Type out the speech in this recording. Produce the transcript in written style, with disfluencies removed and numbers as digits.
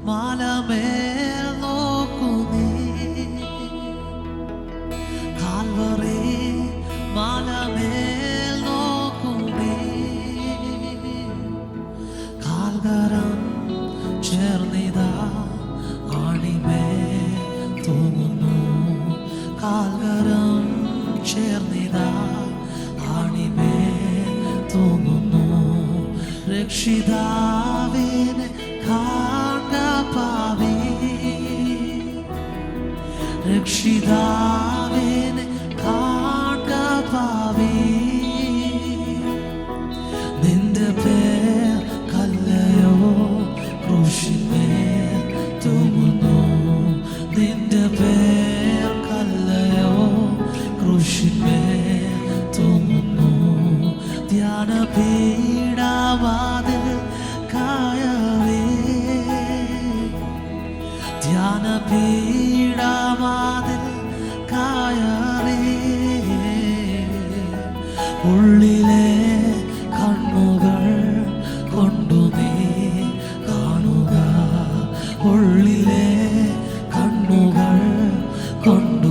മാലമേൽ നോക്കുന്നേ, കാൽവറി മാലമേൽ നോക്കുന്നേ, കാൽകരം ചേർന്നിതാ ആണിമേൽ തൂങ്ങുന്നു, കാൽകരം ചേർന്നിതാ ആണിമേൽ തൂങ്ങുന്നു. രക്ഷിതാവിനെ കാണ പാവി, രക്ഷിതാവിനെ കാണ പാവി, നിന്റെ പേർ കല്ലയോ ക്രൂശിന്മേൽ തൂങ്ങുന്നു, നിന്റെ പേർ കല്ലയോ ക്രൂശിന്മേൽ തൂങ്ങുന്നു. ധ്യാനപീഠവാതിൽ കായവേ, ധ്യാനപീഠവാതിൽ കായവേ, ഉള്ളിലെ കണ്ണുകൾ കൊണ്ടു നീ കാണുക, ഉള്ളിലെ കണ്ണുകൾ കൊണ്ടു